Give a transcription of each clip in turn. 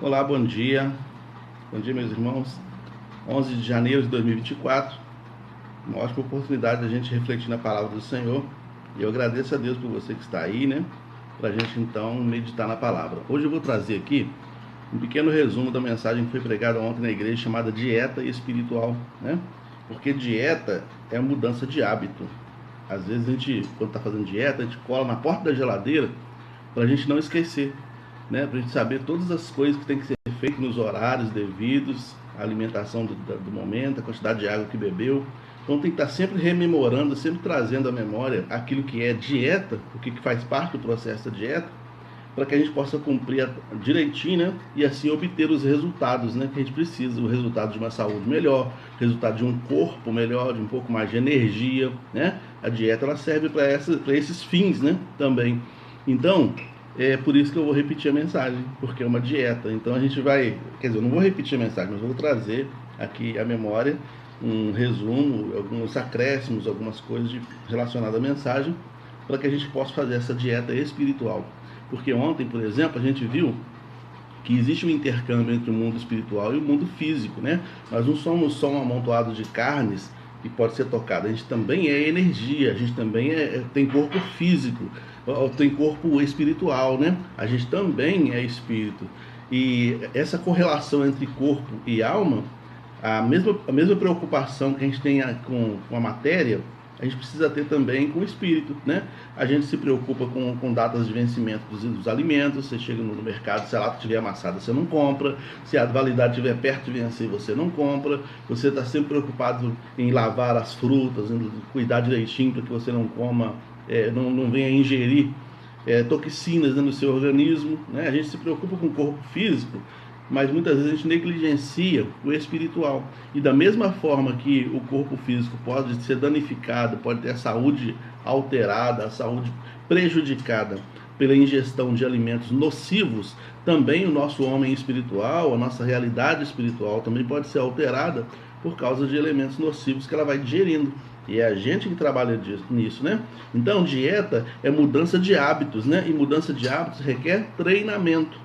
Olá, bom dia. Bom dia, meus irmãos. 11 de janeiro de 2024. Uma ótima oportunidade da gente refletir na palavra do Senhor. E eu agradeço a Deus por você que está aí, né? Para a gente então meditar na palavra. Hoje eu vou trazer aqui um pequeno resumo da mensagem que foi pregada ontem na igreja, chamada Dieta Espiritual, né? Porque dieta é mudança de hábito. Às vezes a gente, quando está fazendo dieta, a gente cola na porta da geladeira para a gente não esquecer, né? Para a gente saber todas as coisas que tem que ser feito nos horários devidos, a alimentação do momento, a quantidade de água que bebeu. Então tem que estar sempre rememorando, sempre trazendo à memória aquilo que é dieta, o que faz parte do processo da dieta, para que a gente possa cumprir direitinho, né? E assim obter os resultados, né? Que a gente precisa, o resultado de uma saúde melhor, o resultado de um corpo melhor, de um pouco mais de energia, né? A dieta ela serve para esses fins, né? Também. Então, é por isso que eu vou repetir a mensagem, porque é uma dieta. Então a gente vai, quer dizer, eu não vou repetir a mensagem, mas eu vou trazer aqui a memória, um resumo, alguns acréscimos, algumas coisas relacionadas à mensagem, para que a gente possa fazer essa dieta espiritual. Porque ontem, por exemplo, a gente viu que existe um intercâmbio entre o mundo espiritual e o mundo físico, né? Nós não somos só um amontoado de carnes que pode ser tocado, a gente também é energia, a gente também tem corpo físico, tem corpo espiritual, né? A gente também é espírito. E essa correlação entre corpo e alma, a mesma preocupação que a gente tem com a matéria, a gente precisa ter também com o espírito, né? A gente se preocupa com datas de vencimento dos alimentos. Você chega no mercado, se a lata estiver amassada, você não compra. Se a validade estiver perto de vencer, você não compra. Você está sempre preocupado em lavar as frutas, em cuidar direitinho para que você não coma, não venha ingerir toxinas, né, no seu organismo, né? A gente se preocupa com o corpo físico, mas muitas vezes a gente negligencia o espiritual. E da mesma forma que o corpo físico pode ser danificado, pode ter a saúde alterada, a saúde prejudicada pela ingestão de alimentos nocivos, também o nosso homem espiritual, a nossa realidade espiritual também pode ser alterada por causa de elementos nocivos que ela vai digerindo. E é a gente que trabalha nisso, né? Então, dieta é mudança de hábitos, né? E mudança de hábitos requer treinamento.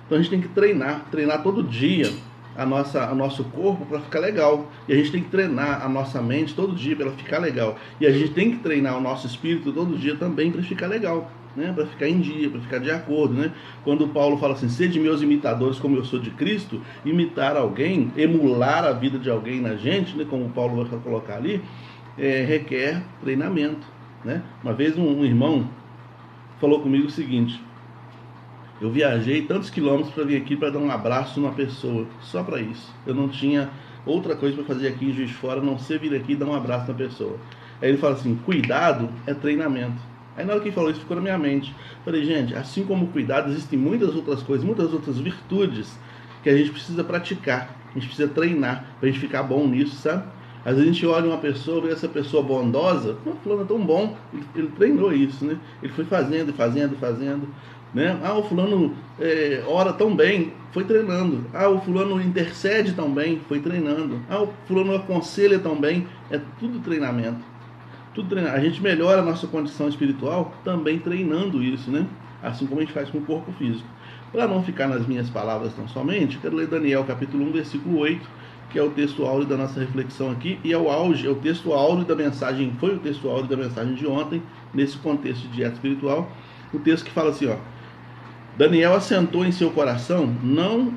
Então a gente tem que treinar todo dia o nosso corpo para ficar legal. E a gente tem que treinar a nossa mente todo dia para ela ficar legal. E a gente tem que treinar o nosso espírito todo dia também para ficar legal, né? Para ficar em dia, para ficar de acordo, né? Quando Paulo fala assim, sede meus imitadores como eu sou de Cristo, imitar alguém, emular a vida de alguém na gente, né? Como Paulo vai colocar ali, requer treinamento, né? Uma vez um irmão falou comigo o seguinte: eu viajei tantos quilômetros para vir aqui para dar um abraço numa pessoa, só para isso. Eu não tinha outra coisa para fazer aqui em Juiz de Fora, a não ser vir aqui e dar um abraço na pessoa. Aí ele fala assim, cuidado é treinamento. Aí na hora que ele falou isso, ficou na minha mente. Falei, gente, assim como cuidado, existem muitas outras coisas, muitas outras virtudes que a gente precisa praticar, a gente precisa treinar para a gente ficar bom nisso, sabe? Às vezes a gente olha uma pessoa, vê essa pessoa bondosa, o fulano é tão bom, ele treinou isso, né? Ele foi fazendo, né? Ah, o fulano ora tão bem, foi treinando. Ah, o fulano intercede tão bem, foi treinando. Ah, o fulano aconselha tão bem, é tudo treinamento. Tudo treinamento. A gente melhora a nossa condição espiritual também treinando isso, né? Assim como a gente faz com o corpo físico. Para não ficar nas minhas palavras tão somente, quero ler Daniel capítulo 1, versículo 8, que é o texto áureo da nossa reflexão aqui, e é o texto áureo da mensagem, foi o texto áureo da mensagem de ontem, nesse contexto de dieta espiritual. O texto que fala assim, ó: Daniel assentou em seu coração não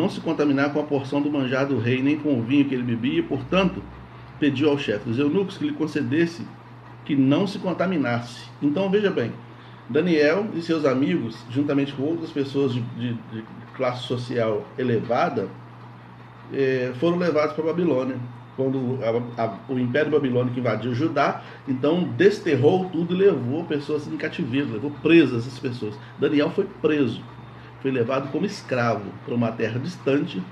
se contaminar com a porção do manjar do rei, nem com o vinho que ele bebia, e, portanto, pediu ao chefe dos eunucos que lhe concedesse que não se contaminasse. Então, veja bem, Daniel e seus amigos, juntamente com outras pessoas de classe social elevada, foram levados para a Babilônia. Quando o Império Babilônico invadiu Judá, então desterrou tudo e levou pessoas em cativeiro, levou presas essas pessoas. Daniel foi preso, foi levado como escravo para uma terra distante,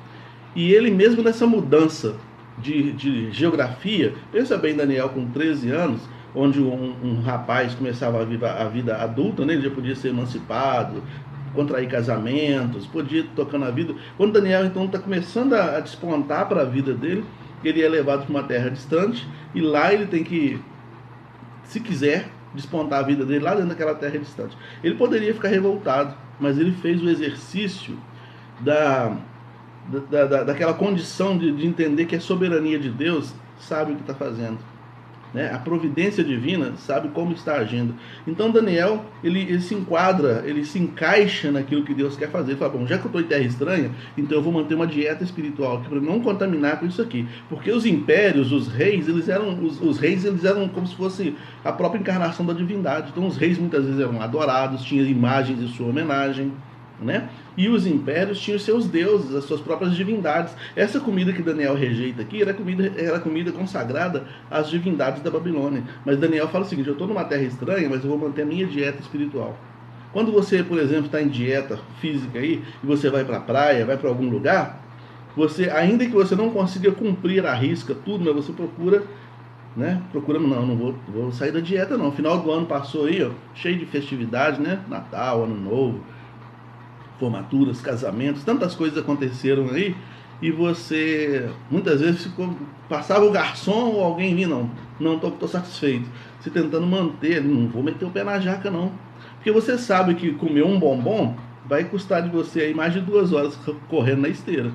e ele mesmo nessa mudança de geografia, pensa bem, Daniel com 13 anos, onde um rapaz começava a vida adulta, né? Ele já podia ser emancipado, contrair casamentos, podia ir tocando a vida. Quando Daniel então está começando a despontar para a vida dele, ele é levado para uma terra distante, e lá ele tem que, se quiser, despontar a vida dele lá dentro daquela terra distante. Ele poderia ficar revoltado, mas ele fez o exercício daquela condição de entender que a soberania de Deus sabe o que está fazendo. Né? A providência divina sabe como está agindo. Então Daniel, ele se enquadra, ele se encaixa naquilo que Deus quer fazer. Ele fala, bom, já que eu estou em terra estranha, então eu vou manter uma dieta espiritual para não contaminar com isso aqui. Porque os impérios, os reis, eles eram como se fosse a própria encarnação da divindade. Então os reis muitas vezes eram adorados, tinham imagens de sua homenagem, né? E os impérios tinham seus deuses, as suas próprias divindades. Essa comida que Daniel rejeita aqui era comida consagrada às divindades da Babilônia. Mas Daniel fala o seguinte, eu estou numa terra estranha, mas eu vou manter a minha dieta espiritual. Quando você, por exemplo, está em dieta física aí, e você vai para a praia, vai para algum lugar, você, ainda que você não consiga cumprir à risca tudo, mas você procura, né? Não vou sair da dieta não. O final do ano passou aí, ó, cheio de festividade, né? Natal, Ano Novo, formaturas, casamentos, tantas coisas aconteceram aí, e você muitas vezes passava o garçom ou alguém vinha, não tô satisfeito, você tentando manter, não vou meter o pé na jaca não, porque você sabe que comer um bombom vai custar de você aí mais de 2 horas correndo na esteira.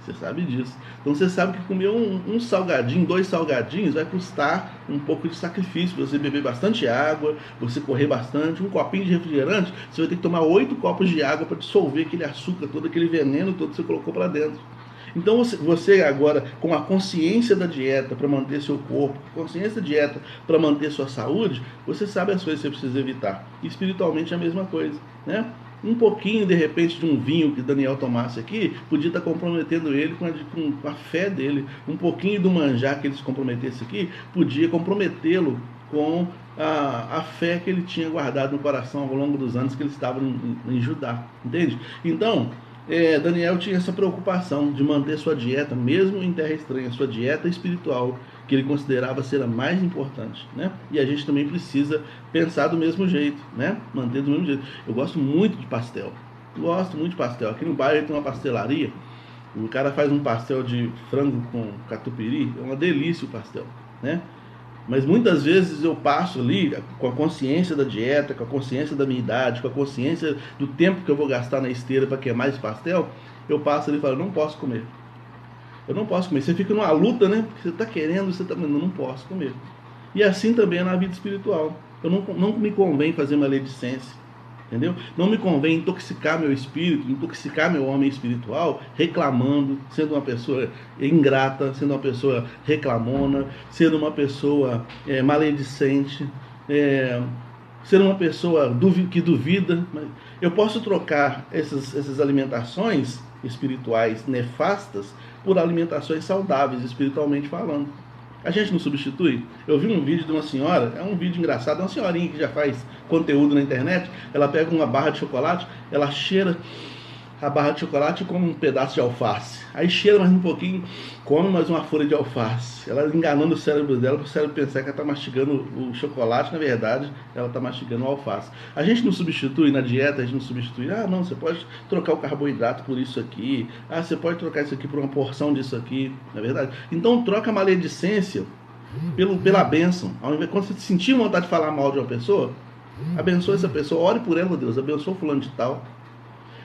Você sabe disso. Então você sabe que comer um salgadinho, 2 salgadinhos, vai custar um pouco de sacrifício. Você beber bastante água, você correr bastante, um copinho de refrigerante, você vai ter que tomar 8 copos de água para dissolver aquele açúcar todo, aquele veneno todo que você colocou para dentro. Então você agora, com a consciência da dieta para manter seu corpo, consciência da dieta para manter sua saúde, você sabe as coisas que você precisa evitar. E espiritualmente é a mesma coisa, né? Um pouquinho, de repente, de um vinho que Daniel tomasse aqui, podia estar comprometendo ele com a fé dele. Um pouquinho do manjar que ele se comprometesse aqui, podia comprometê-lo com a fé que ele tinha guardado no coração ao longo dos anos que ele estava em Judá. Entende? Então, Daniel tinha essa preocupação de manter sua dieta, mesmo em terra estranha, sua dieta espiritual, que ele considerava ser a mais importante, né? E a gente também precisa pensar do mesmo jeito, né? Manter do mesmo jeito. Eu gosto muito de pastel. Aqui no bairro tem uma pastelaria. O cara faz um pastel de frango com catupiry. É uma delícia o pastel, né? Mas muitas vezes eu passo ali com a consciência da dieta, com a consciência da minha idade, com a consciência do tempo que eu vou gastar na esteira para queimar esse pastel. Eu passo ali e falo, eu não posso comer. Eu não posso comer. Você fica numa luta, né? Você está querendo, você está... não posso comer. E assim também é na vida espiritual. Não me convém fazer maledicência. Entendeu? Não me convém intoxicar meu espírito, intoxicar meu homem espiritual, reclamando, sendo uma pessoa ingrata, sendo uma pessoa reclamona, sendo uma pessoa maledicente, sendo uma pessoa que duvida. Eu posso trocar essas alimentações espirituais nefastas por alimentações saudáveis, espiritualmente falando. A gente não substitui? Eu vi um vídeo de uma senhora, é um vídeo engraçado, é uma senhorinha que já faz conteúdo na internet, ela pega uma barra de chocolate, ela cheira a barra de chocolate e come um pedaço de alface. Aí cheira mais um pouquinho, come mais uma folha de alface. Ela enganando o cérebro dela, para o cérebro pensar que ela está mastigando o chocolate, na verdade, ela está mastigando o alface. A gente não substitui na dieta, a gente não substitui, não, você pode trocar o carboidrato por isso aqui, você pode trocar isso aqui por uma porção disso aqui, na verdade. Então troca a maledicência pela bênção. Quando você sentir vontade de falar mal de uma pessoa, abençoa essa pessoa, ore por ela, Deus, abençoa fulano de tal.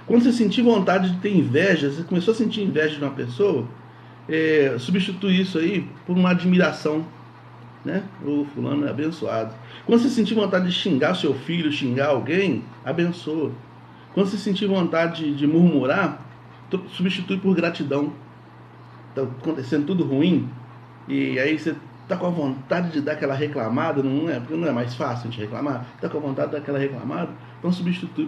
Quando você sentir vontade de ter inveja, você começou a sentir inveja de uma pessoa, substitui isso aí por uma admiração, né? O fulano é abençoado. Quando você sentir vontade de xingar seu filho, xingar alguém, abençoa. Quando você sentir vontade de murmurar, substitui por gratidão. Está acontecendo tudo ruim, e aí você está com a vontade de dar aquela reclamada, porque não é mais fácil a gente reclamar, está com a vontade de dar aquela reclamada, então substitui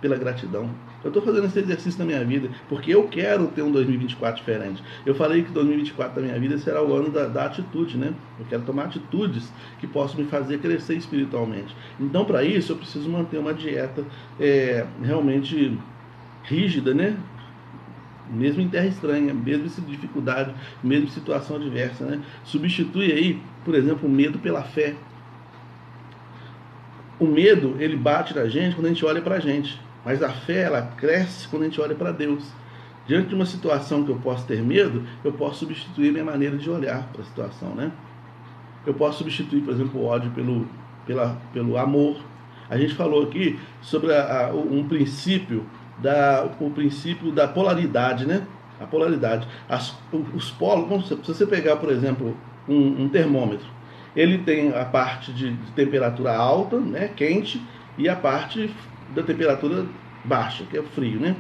pela gratidão. Eu estou fazendo esse exercício na minha vida, porque eu quero ter um 2024 diferente. Eu falei que 2024 da minha vida será o ano da atitude, né? Eu quero tomar atitudes que possam me fazer crescer espiritualmente. Então, para isso, eu preciso manter uma dieta realmente rígida, né? Mesmo em terra estranha, mesmo em dificuldade, mesmo em situação adversa, né? Substitui aí, por exemplo, o medo pela fé. O medo, ele bate na gente quando a gente olha para a gente, mas a fé, ela cresce quando a gente olha para Deus. Diante de uma situação que eu posso ter medo, eu posso substituir minha maneira de olhar para a situação, né? Eu posso substituir, por exemplo, o ódio pelo amor. A gente falou aqui sobre um princípio o princípio da polaridade, né? A polaridade. Os polos, se você pegar, por exemplo, um termômetro, ele tem a parte de temperatura alta, né, quente, e a parte da temperatura baixa, que é frio, né?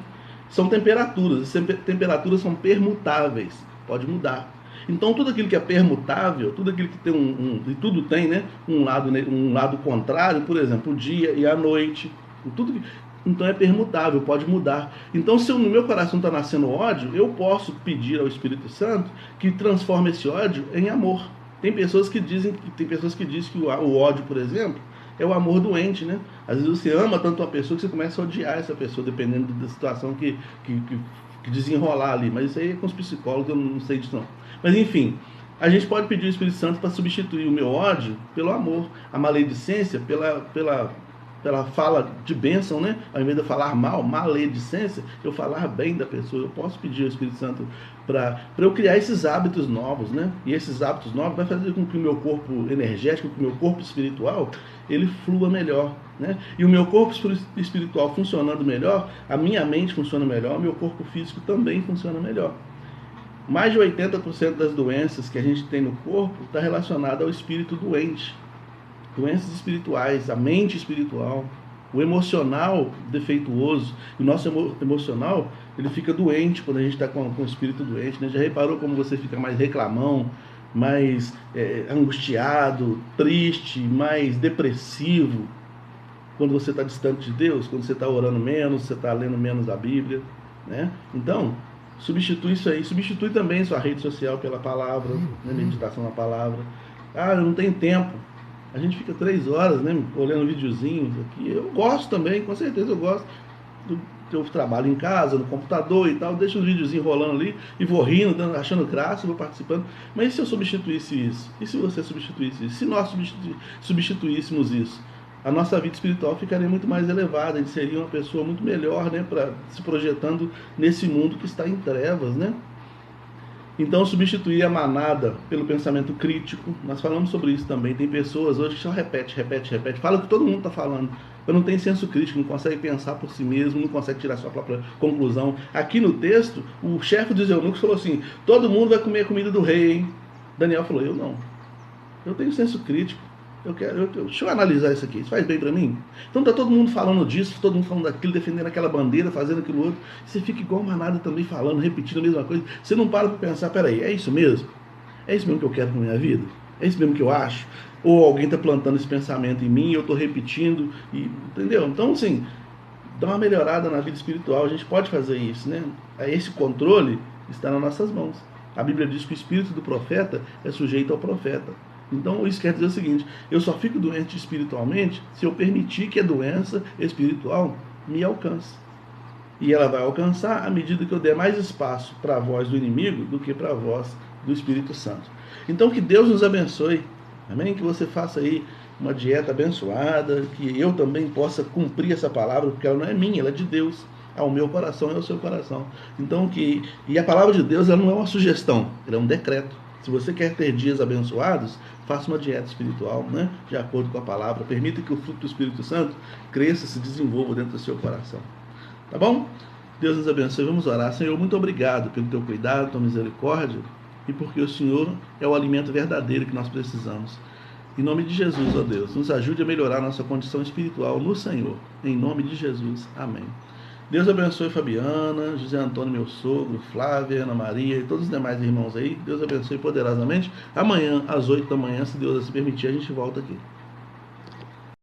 São temperaturas, as temperaturas são permutáveis, pode mudar. Então tudo aquilo que é permutável, tudo aquilo que tem e tudo tem, né, um lado contrário, por exemplo, o dia e a noite, tudo que, então é permutável, pode mudar. Então, se no meu coração está nascendo ódio, eu posso pedir ao Espírito Santo que transforme esse ódio em amor. Tem pessoas que dizem que o ódio, por exemplo, é o amor doente, né? Às vezes você ama tanto uma pessoa que você começa a odiar essa pessoa, dependendo da situação que desenrolar ali. Mas isso aí é com os psicólogos, eu não sei disso não. Mas enfim, a gente pode pedir ao Espírito Santo para substituir o meu ódio pelo amor, a maledicência pela fala de bênção, né? Ao invés de eu falar mal, maledicência, eu falar bem da pessoa. Eu posso pedir ao Espírito Santo para eu criar esses hábitos novos, né? E esses hábitos novos vai fazer com que o meu corpo energético, que o meu corpo espiritual, ele flua melhor, né? E o meu corpo espiritual funcionando melhor, a minha mente funciona melhor, o meu corpo físico também funciona melhor. Mais de 80% das doenças que a gente tem no corpo está relacionada ao espírito doente. Doenças espirituais, a mente espiritual, o emocional defeituoso. O nosso emocional, ele fica doente quando a gente está com o espírito doente, né? Já reparou como você fica mais reclamão, mais angustiado, triste, mais depressivo quando você está distante de Deus, quando você está orando menos, você está lendo menos a Bíblia, né? Então, substitui isso aí. Substitui também sua rede social pela palavra, né? Meditação na palavra. Ah, eu não tenho tempo. A gente fica 3 horas, né, olhando videozinhos aqui. Eu gosto também, com certeza eu gosto. Eu trabalho em casa, no computador e tal, deixo os videozinhos rolando ali e vou rindo, achando graça, vou participando. Mas e se eu substituísse isso? E se você substituísse isso? Se nós substituíssemos isso? A nossa vida espiritual ficaria muito mais elevada, a gente seria uma pessoa muito melhor, né, se projetando nesse mundo que está em trevas, né? Então, substituir a manada pelo pensamento crítico. Nós falamos sobre isso também. Tem pessoas hoje que só repete. Fala o que todo mundo está falando. Eu não tenho senso crítico, não consegue pensar por si mesmo, não consegue tirar sua própria conclusão. Aqui no texto, o chefe dos eunucos falou assim: todo mundo vai comer a comida do rei, hein? Daniel falou: eu não. Eu tenho senso crítico. Deixa eu analisar isso aqui, isso faz bem para mim? Então tá todo mundo falando disso, todo mundo falando daquilo, defendendo aquela bandeira, fazendo aquilo outro. Você fica igual uma manada também falando, repetindo a mesma coisa. Você não para pensar, peraí, é isso mesmo? É isso mesmo que eu quero para minha vida? É isso mesmo que eu acho? Ou alguém está plantando esse pensamento em mim, eu estou repetindo, entendeu? Então, assim, dá uma melhorada na vida espiritual, a gente pode fazer isso, né? Esse controle está nas nossas mãos. A Bíblia diz que o espírito do profeta é sujeito ao profeta. Então isso quer dizer o seguinte: eu só fico doente espiritualmente se eu permitir que a doença espiritual me alcance. E ela vai alcançar à medida que eu der mais espaço para a voz do inimigo do que para a voz do Espírito Santo. Então que Deus nos abençoe. Amém? Que você faça aí uma dieta abençoada, que eu também possa cumprir essa palavra, porque ela não é minha, ela é de Deus. Ao meu coração e ao seu coração. Então e a palavra de Deus, ela não é uma sugestão, ela é um decreto. Se você quer ter dias abençoados, faça uma dieta espiritual, né? De acordo com a palavra. Permita que o fruto do Espírito Santo cresça, se desenvolva dentro do seu coração. Tá bom? Deus nos abençoe. Vamos orar. Senhor, muito obrigado pelo teu cuidado, tua misericórdia, e porque o Senhor é o alimento verdadeiro que nós precisamos. Em nome de Jesus, ó Deus, nos ajude a melhorar a nossa condição espiritual no Senhor. Em nome de Jesus. Amém. Deus abençoe Fabiana, José Antônio, meu sogro, Flávia, Ana Maria e todos os demais irmãos aí. Deus abençoe poderosamente. Amanhã, às 8 da manhã, se Deus assim permitir, a gente volta aqui.